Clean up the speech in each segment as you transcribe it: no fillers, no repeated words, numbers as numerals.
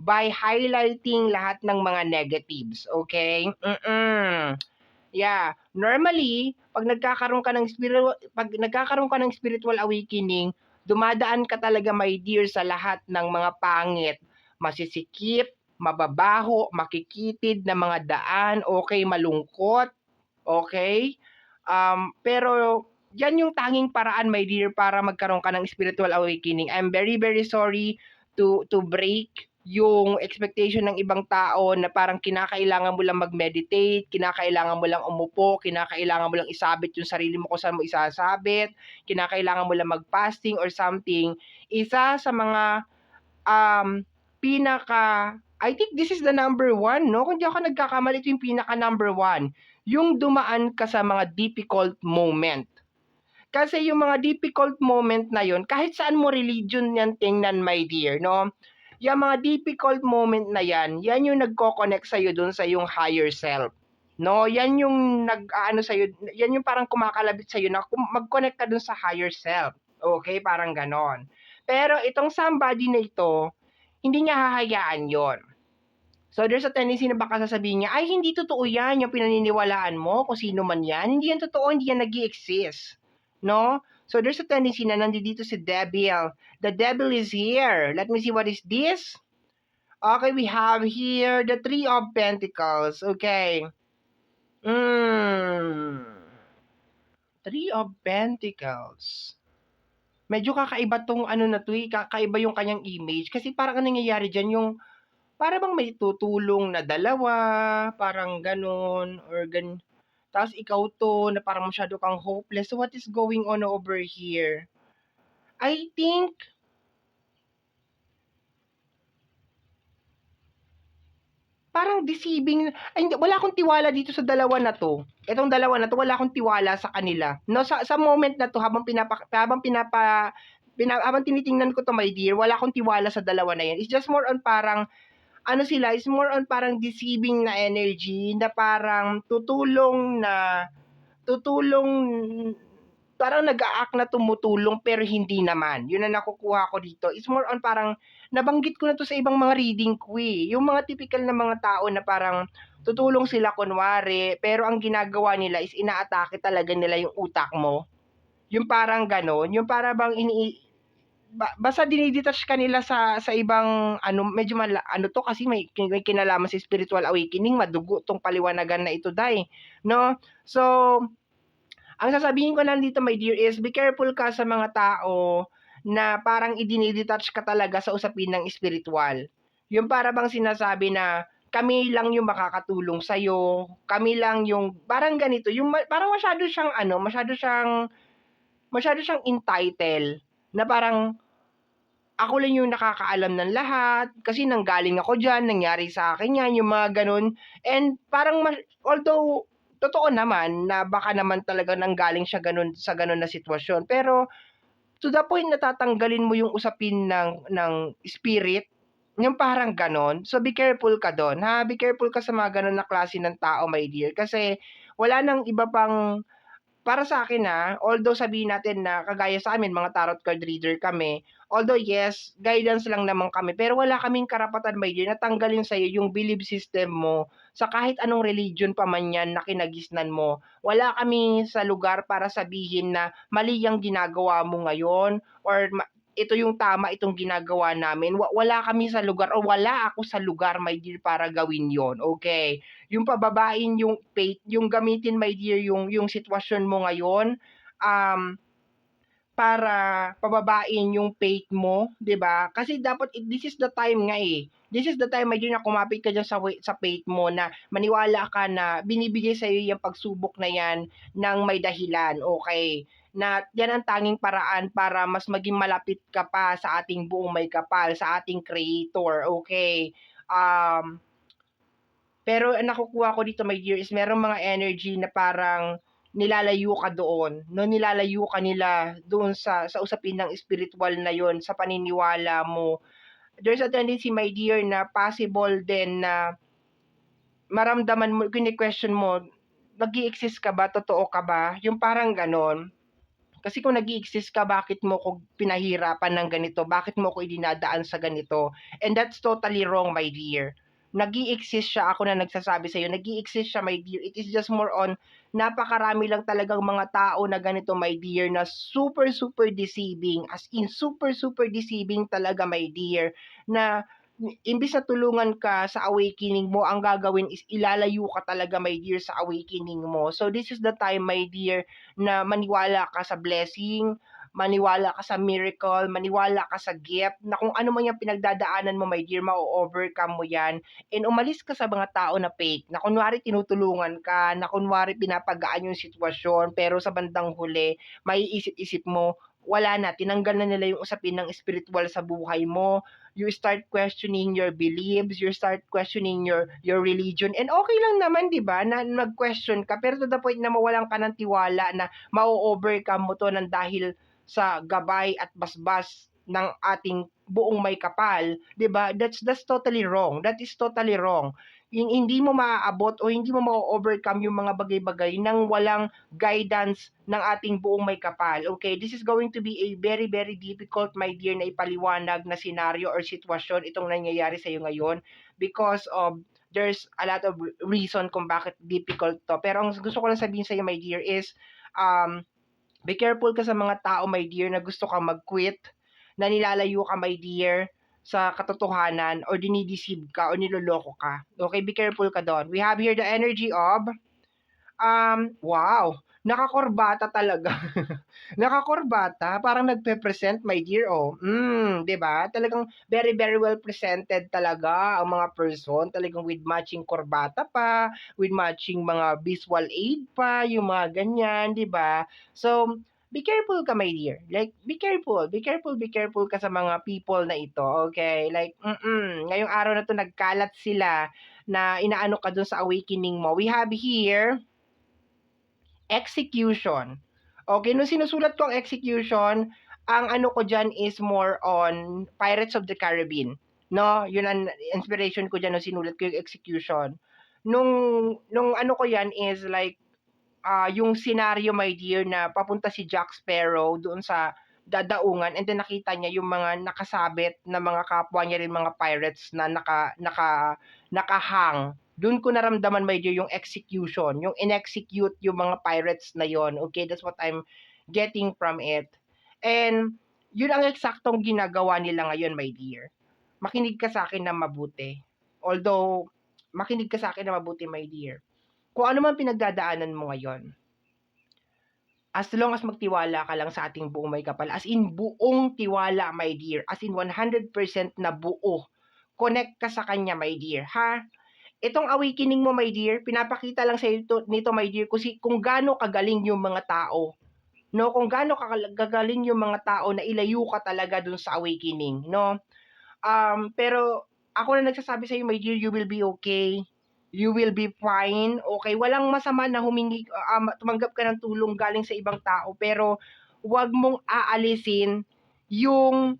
by highlighting lahat ng mga negatives, okay? Yeah, normally pag nagkakaroon ka ng spiritual awakening, dumadaan ka talaga, my dear, sa lahat ng mga pangit, masisikip, mababaho, makikitid na mga daan, okay, malungkot, okay? Pero yan yung tanging paraan, my dear, para magkaroon ka ng spiritual awakening. I'm very, very sorry to break yung expectation ng ibang tao na parang kinakailangan mo lang mag-meditate, kinakailangan mo lang umupo, kinakailangan mo lang isabit yung sarili mo kung saan mo isasabit, kinakailangan mo lang mag-fasting or something. Isa sa mga pinaka, I think this is the number one, no? Kung di ako nagkakamali, ito yung pinaka number one. Yung dumaan ka sa mga difficult moment. Kasi yung mga difficult moment na yon, kahit saan mo religion yan tingnan, my dear, no? Yung mga difficult moment na yan yung nagko-connect sa'yo dun sa yung higher self. No, yan yung nag-aano sa'yo, yan yung parang kumakalabit sa'yo na mag-connect ka dun sa higher self. Okay, parang ganon. Pero itong somebody na ito, hindi niya hahayaan yon. So there's a tendency na baka sasabihin niya, ay hindi totoo yan, yung pinaniniwalaan mo, kung sino man yan, hindi yan totoo, hindi yan nag-i-exist. No? So there's a tendency na nandito si devil. The devil is here. Let me see, what is this? Okay, we have here the Three of Pentacles. Okay. Three of Pentacles. Medyo kakaiba tong ano na to, kakaiba yung kanyang image. Kasi parang ang nangyayari dyan yung, para bang may tutulong na dalawa, parang ganon, or tapos ikaw to, na parang masyado kang hopeless. So what is going on over here? I think, parang deceiving, ay hindi, wala akong tiwala dito sa dalawa na to. Itong dalawa na to, wala akong tiwala sa kanila. No, sa moment na to, habang habang tinitingnan ko to, my dear, wala akong tiwala sa dalawa na yan. It's just more on parang, ano sila, is more on parang deceiving na energy, na parang tutulong, parang nag-a-act na tumutulong pero hindi naman. Yun ang nakukuha ko dito. It's more on parang, nabanggit ko na to sa ibang mga reading ko eh. Yung mga typical na mga tao na parang tutulong sila kunwari, pero ang ginagawa nila is inaatake talaga nila yung utak mo. Yung parang ganon, yung para bang basta dinidetach ka nila sa ibang ano, medyo ano to, kasi may kinalaman sa spiritual awakening, madugo tong paliwanagan na ito, dai, no? So ang sasabihin ko lang dito, my dear, is be careful ka sa mga tao na parang idinidetach ka talaga sa usapin ng spiritual. Yung para bang sinasabi na kami lang yung makakatulong sa'yo, kami lang yung, parang ganito, yung parang masyado siyang ano, masyado siyang entitled, na parang ako lang yung nakakaalam ng lahat, kasi nanggaling ako dyan, nangyari sa akin yan, yung mga ganun. And parang, although, totoo naman na baka naman talaga nanggaling siya ganun, sa ganun na sitwasyon. Pero, to the point na tatanggalin mo yung usapin ng spirit, yung parang ganon. So, be careful ka doon, ha? Be careful ka sa mga ganon na klase ng tao, my dear. Kasi, wala nang iba pang, para sa akin although sabihin natin na kagaya sa amin, mga tarot card reader kami, although yes, guidance lang naman kami, pero wala kaming karapatan, my dear, na tanggalin sa'yo yung belief system mo sa kahit anong religion pa man yan na kinagisnan mo. Wala kami sa lugar para sabihin na mali yung ginagawa mo ngayon, or ito yung tama, itong ginagawa namin. Wala kami sa lugar, o wala ako sa lugar, my dear, para gawin yon. Okay? Yung pababain yung faith, yung gamitin, my dear, yung sitwasyon mo ngayon, para pababain yung faith mo, 'di ba? Kasi dapat this is the time nga eh. This is the time, my dear, na kumapit ka dyan sa faith mo, na maniwala ka na binibigay sa iyo yung pagsubok na yan ng may dahilan, okay? Na yan ang tanging paraan para mas maging malapit ka pa sa ating buong may kapal, sa ating creator, okay? Pero ang nakukuha ko dito, my dear, is merong mga energy na parang nilalayo ka doon, no? Nilalayo ka nila doon sa usapin ng spiritual na yon, sa paniniwala mo. There's a tendency, my dear, na possible din na maramdaman mo, kini-question mo, nag-i-exist ka ba? Totoo ka ba? Yung parang ganon. Kasi kung nag-i-exist ka, bakit mo ko pinahirapan ng ganito? Bakit mo ko idinadaan sa ganito? And that's totally wrong, my dear. Nag-i-exist siya, ako na nagsasabi sa'yo, nag-i-exist siya, my dear. It is just more on, napakarami lang talagang mga tao na ganito, my dear, na super, super deceiving. As in, super, super deceiving talaga, my dear. Na imbis na tulungan ka sa awakening mo, ang gagawin is ilalayo ka talaga, my dear, sa awakening mo. So this is the time, my dear, na maniwala ka sa blessing, maniwala ka sa miracle, maniwala ka sa gift, na kung ano man yung pinagdadaanan mo, my dear, ma-overcome mo yan. And umalis ka sa mga tao na fake, na kunwari tinutulungan ka, na kunwari pinapagaan yung sitwasyon, pero sa bandang huli, maiisip-isip mo, wala na, tinanggal na nila yung usapin ng spiritual sa buhay mo. You start questioning your beliefs, you start questioning your religion, and okay lang naman, 'di ba, na nag-question ka, pero to the point na mawalan ka ng tiwala na ma-o-overcome mo 'to ng dahil sa gabay at basbas ng ating buong may kapal, 'di ba? That's totally wrong. That is totally wrong. Hindi mo maaabot o hindi mo ma-overcome yung mga bagay-bagay nang walang guidance ng ating buong may kapal. Okay, this is going to be a very, very difficult, my dear, na ipaliwanag na scenario or sitwasyon itong nangyayari sa iyo ngayon because of there's a lot of reason kung bakit difficult to. Pero ang gusto ko lang sabihin sa iyo, my dear, is be careful ka sa mga tao, my dear, na gusto kang mag-quit, na nilalayo ka, my dear, sa katotohanan or dinideceive ka o niloloko ka. Okay, be careful ka doon. We have here the energy of wow, nakakorbata talaga. Nakakorbata, parang nagpe-present, my dear, oh. 'Di ba? Talagang very, very well presented talaga ang mga person, talagang with matching korbata pa, with matching mga visual aid pa, yung mga ganyan, 'di ba? So, be careful ka, my dear. Like, be careful, be careful, be careful ka sa mga people na ito, okay? Like, ngayong araw na 'to nagkalat sila na inaano ka dun sa awakening mo. We have here execution. Okay, nung sinusulat ko ang execution, ang ano ko diyan is more on Pirates of the Caribbean. No, yun ang inspiration ko diyan nung sinulat ko yung execution. Nung ano ko yan is like yung scenario, my dear, na papunta si Jack Sparrow doon sa dadaungan and then nakita niya yung mga nakasabit na mga kapwa niya rin mga pirates na nakahang. Doon ko naramdaman, my dear, yung execution, yung inexecute yung mga pirates na yon. Okay, that's what I'm getting from it. And yun ang eksaktong ginagawa nila ngayon, my dear. Makinig ka sa akin na mabuti. Although, makinig ka sa akin na mabuti, my dear. Kung ano man pinagdadaanan mo ngayon, as long as magtiwala ka lang sa ating buong may kapal, as in buong tiwala, my dear, as in 100% na buo, connect ka sa kanya, my dear, ha? Itong awakening mo, my dear, pinapakita lang sa nito, my dear, kung gaano kagaling yung mga tao. No, kung gaano kagaling yung mga tao na ilayo ka talaga dun sa awakening, no? Pero ako na nagsasabi sa iyo, my dear, you will be okay. You will be fine. Okay, walang masama na tumanggap ka ng tulong galing sa ibang tao, pero huwag mong aalisin yung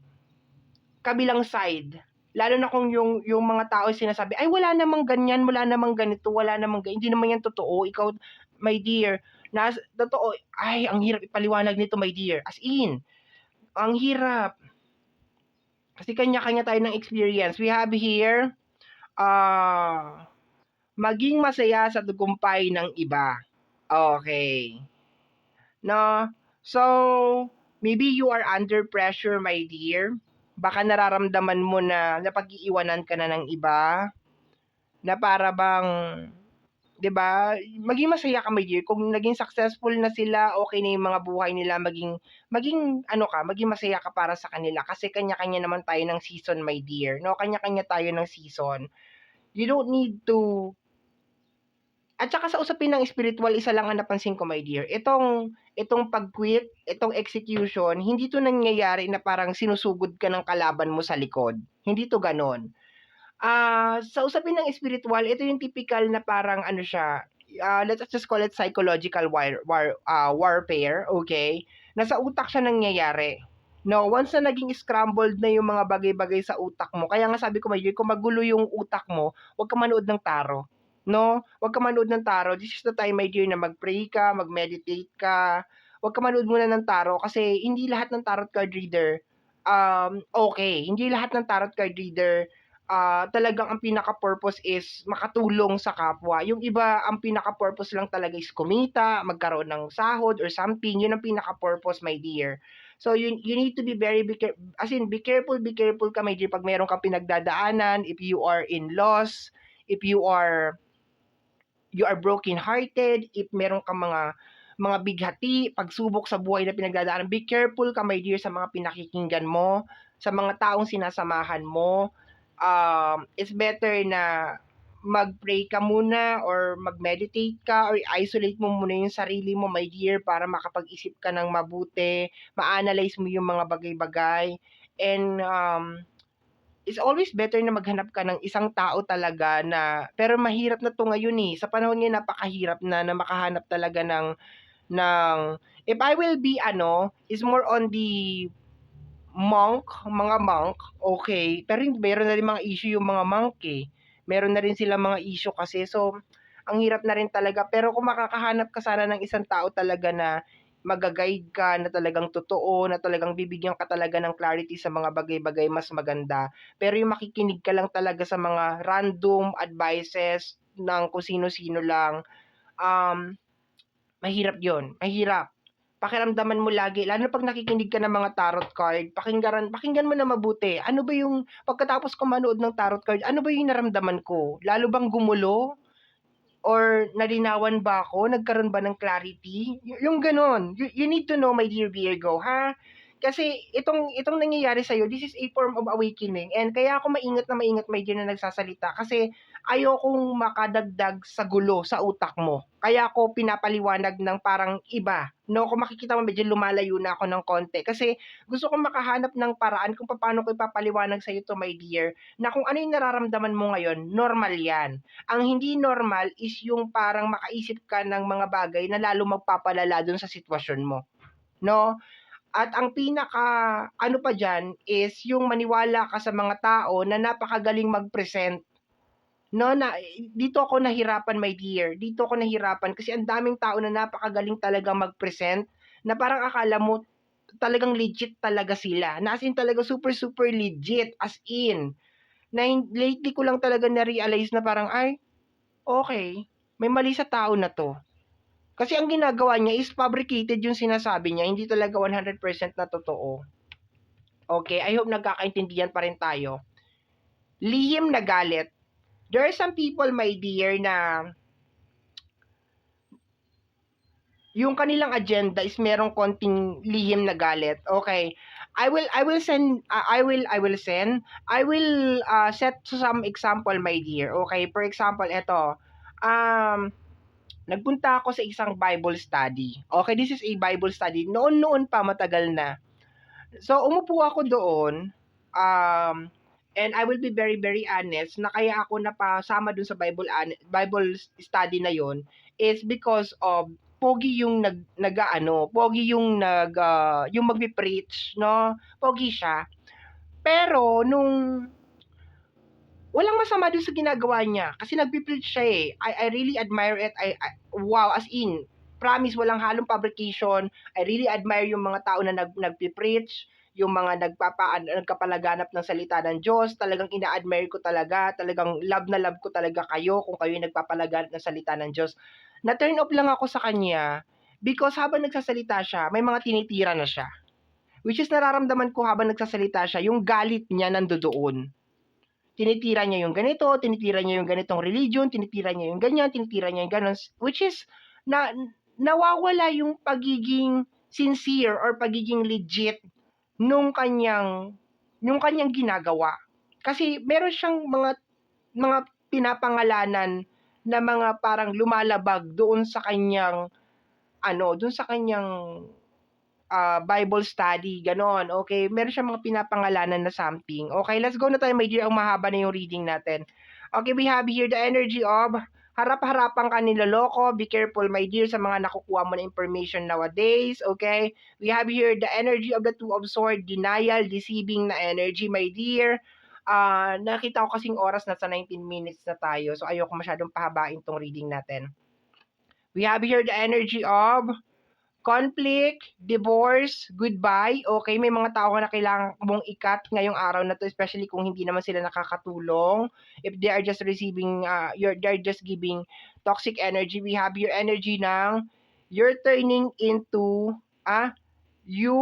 kabilang side. Lalo na kung yung mga tao sinasabi, ay wala namang ganyan, wala namang ganito, wala namang ganyan. Hindi naman yan totoo. Ikaw, my dear, totoo, ay, ang hirap ipaliwanag nito, my dear. As in, ang hirap. Kasi kanya-kanya tayo ng experience. We have here, maging masaya sa tagumpay ng iba. Okay. No? So, maybe you are under pressure, my dear. Baka nararamdaman mo na napag-iiwanan ka na ng iba, na para bang, 'di ba? Maging masaya ka, my dear. Kung naging successful na sila, okay na yung mga buhay nila, maging ano ka, maging masaya ka para sa kanila kasi kanya-kanya naman tayo ng season, my dear. No, kanya-kanya tayo ng season. You don't need to. At saka sa usapin ng spiritual, isa lang ang napansin ko, my dear. Itong pag-quit, itong execution, hindi to nangyayari na parang sinusugod ka ng kalaban mo sa likod. Hindi to ganon. Sa usapin ng spiritual, ito yung typical na parang ano siya, let's just call it psychological warfare, okay? Nasa utak siya nangyayari. No, once na naging scrambled na yung mga bagay-bagay sa utak mo, kaya nga sabi ko, my dear, kung magulo yung utak mo, huwag ka manood ng taro. No? Huwag ka manood ng taro. This is the time, my dear, na mag-pray ka, mag-meditate ka, huwag ka manood muna ng tarot kasi hindi lahat ng tarot card reader, okay. Hindi lahat ng tarot card reader, talagang ang pinaka-purpose is makatulong sa kapwa. Yung iba, ang pinaka-purpose lang talaga is kumita, magkaroon ng sahod or something. Yun ang pinaka-purpose, my dear. So, you need to be very, as in, be careful ka, my dear, pag meron kang pinagdadaanan, if you are in loss, if you are broken-hearted, if meron kang mga bighati, pagsubok sa buhay na pinagdadaanan, be careful ka, my dear, sa mga pinakikinggan mo, sa mga taong sinasamahan mo. It's better na mag-pray ka muna or mag-meditate ka or isolate mo muna yung sarili mo, my dear, para makapag-isip ka ng mabuti, ma-analyze mo yung mga bagay-bagay, and it's always better na maghanap ka ng isang tao talaga na, pero mahirap na 'to ngayon, eh, sa panahon ngayon napakahirap na makahanap talaga ng if I will be is more on the mga monk, okay. Pero meron na rin mga issue yung mga monk, eh. Meron na rin silang mga issue kasi. So, ang hirap na rin talaga. Pero kung makakahanap ka sana ng isang tao talaga na maga-guide ka, na talagang totoo, na talagang bibigyan ka talaga ng clarity sa mga bagay-bagay, mas maganda. Pero yung makikinig ka lang talaga sa mga random advices ng kung sino-sino lang, mahirap yun, mahirap. Pakiramdaman mo lagi, lalo na pag nakikinig ka ng mga tarot card, pakinggan mo na mabuti. Ano ba yung, pagkatapos ko manood ng tarot card, ano ba yung naramdaman ko? Lalo bang gumulo? Or nalinawan ba ako? Nagkaroon ba ng clarity? Yung ganon. You need to know, my dear Virgo, ha? Kasi itong nangyayari sa'yo, this is a form of awakening. And kaya ako maingat na maingat, my dear, na nagsasalita. Kasi ayokong makadagdag sa gulo sa utak mo. Kaya ako pinapaliwanag ng parang iba. No, kung makikita mo, medyo lumalayo na ako ng konti. Kasi gusto kong makahanap ng paraan kung paano ko ipapaliwanag sa'yo to, my dear, na kung ano yung nararamdaman mo ngayon, normal yan. Ang hindi normal is yung parang makaisip ka ng mga bagay na lalo magpapalala dun sa sitwasyon mo. No? At ang pinaka ano pa diyan is yung maniwala ka sa mga tao na napakagaling mag-present. No, na dito ako nahirapan, my dear. Dito ako nahirapan kasi ang daming tao na napakagaling talagang mag-present na parang akala mo talagang legit talaga sila. Na as in talaga super super legit, as in. Na lately ko lang talaga na-realize na parang ay okay, may mali sa tao na 'to. Kasi ang ginagawa niya is fabricated yung sinasabi niya, hindi talaga 100% na totoo. Okay, I hope nagkakaintindihan pa rin tayo. Lihim na galit. There are some people, my dear, na yung kanilang agenda is merong konting lihim na galit. Okay. I will set some example, my dear. Okay, for example, ito. Nagpunta ako sa isang Bible study. Okay, this is a Bible study. Noon-noon pa, matagal na. So, umupo ako doon, and I will be very, very honest, na kaya ako napasama dun sa Bible study na yon is because of pogi yung pogi yung yung magpi-preach, no? Pogi siya. Pero nung walang masama dun sa ginagawa niya kasi nagpi-preach siya eh. I really admire it. Wow, as in, promise walang halong fabrication. I really admire yung mga tao na nagpi-preach, yung mga nagkapalaganap ng salita ng Diyos. Talagang ina-admire ko talaga. Talagang love na love ko talaga kayo kung kayo nagpapalaganap ng salita ng Diyos. Na-turn off lang ako sa kanya because habang nagsasalita siya, may mga tinitira na siya. Which is nararamdaman ko habang nagsasalita siya, yung galit niya nandoon. Tinitira niya yung ganito, tinitira niya yung ganitong religion, tinitira niya yung ganyan, tinitira niya yung ganon, which is nawawala yung pagiging sincere or pagiging legit nung kanyang ginagawa. Kasi meron siyang mga pinapangalanan na mga parang lumalabag doon sa kanyang Bible study, ganon. Okay, meron siyang mga pinapangalanan na something. Okay, let's go na tayo, my dear. Ang mahaba na yung reading natin. Okay, we have here the energy of harap-harapan ka niloloko. Be careful, my dear, sa mga nakukuha mo na information nowadays. Okay, we have here the energy of the Two of Swords, denial, deceiving na energy, my dear. Nakita ko kasing oras na sa 19 minutes na tayo. So, ayoko masyadong pahabain tong reading natin. We have here the energy of conflict, divorce, goodbye. Okay, may mga tao na kailangan mong ikat ngayong araw na to, especially kung hindi naman sila nakakatulong. If they are just receiving, they're just giving toxic energy. We have your energy ng you're turning into, you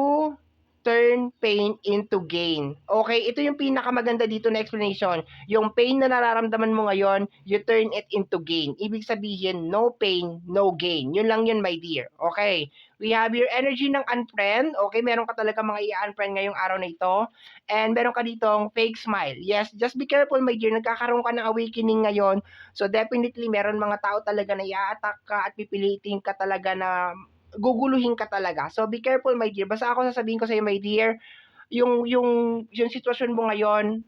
turn pain into gain. Okay, ito yung pinakamaganda dito na explanation. Yung pain na nararamdaman mo ngayon, you turn it into gain. Ibig sabihin, no pain, no gain. Yun lang yun, my dear. Okay, we have your energy ng unfriend. Okay, meron ka talaga mga i-unfriend ngayong araw na ito. And meron ka ditong fake smile. Yes, just be careful, my dear. Nagkakaroon ka ng awakening ngayon. So definitely, meron mga tao talaga na i-attack ka at pipilitin ka talaga na guguluhin ka talaga. So be careful, my dear. Basta ako sasabihin ko sa iyo, my dear, yung sitwasyon mo ngayon,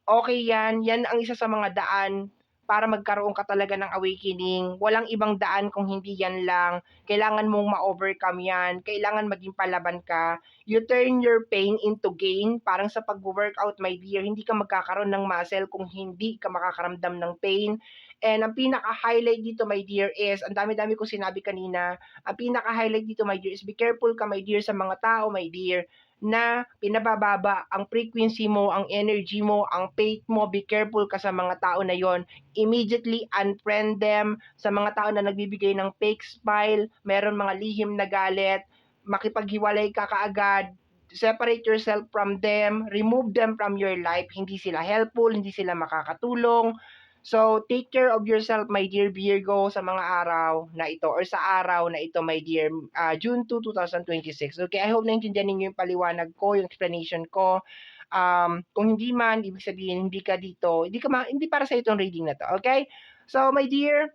okay yan. Yan ang isa sa mga daan para magkaroon ka talaga ng awakening. Walang ibang daan kung hindi yan lang. Kailangan mong ma-overcome yan. Kailangan maging palaban ka. You turn your pain into gain. Parang sa pag-workout, my dear, hindi ka magkakaroon ng muscle kung hindi ka makakaramdam ng pain. And ang pinaka-highlight dito, my dear, is, ang dami-dami ko sinabi kanina, ang pinaka-highlight dito, my dear, is be careful ka, my dear, sa mga tao, my dear, na pinabababa ang frequency mo, ang energy mo, ang faith mo. Be careful ka sa mga tao na yon. Immediately unfriend them. Sa mga tao na nagbibigay ng fake smile, meron mga lihim na galit, makipaghiwalay ka kaagad. Separate yourself from them, remove them from your life. Hindi sila helpful, hindi sila makakatulong. So, take care of yourself, my dear Virgo, sa mga araw na ito or sa araw na ito, my dear, June 2, 2026. Okay, I hope naintindihan ninyo yung paliwanag ko, yung explanation ko. Kung hindi man, ibig sabihin, hindi ka dito, hindi para sa itong reading na to. Okay? So, my dear,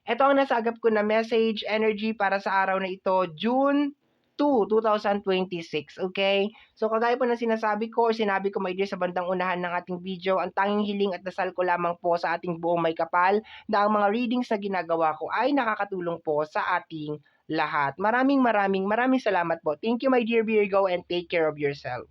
ito ang nasagap ko na message, energy para sa araw na ito, June 2, 2026. Okay? So, kagaya po ng sinasabi ko or sinabi ko, my dear, sa bandang unahan ng ating video, ang tanging hiling at dasal ko lamang po sa ating buong may kapal na ang mga readings na ginagawa ko ay nakakatulong po sa ating lahat. Maraming salamat po. Thank you, my dear Virgo, and take care of yourself.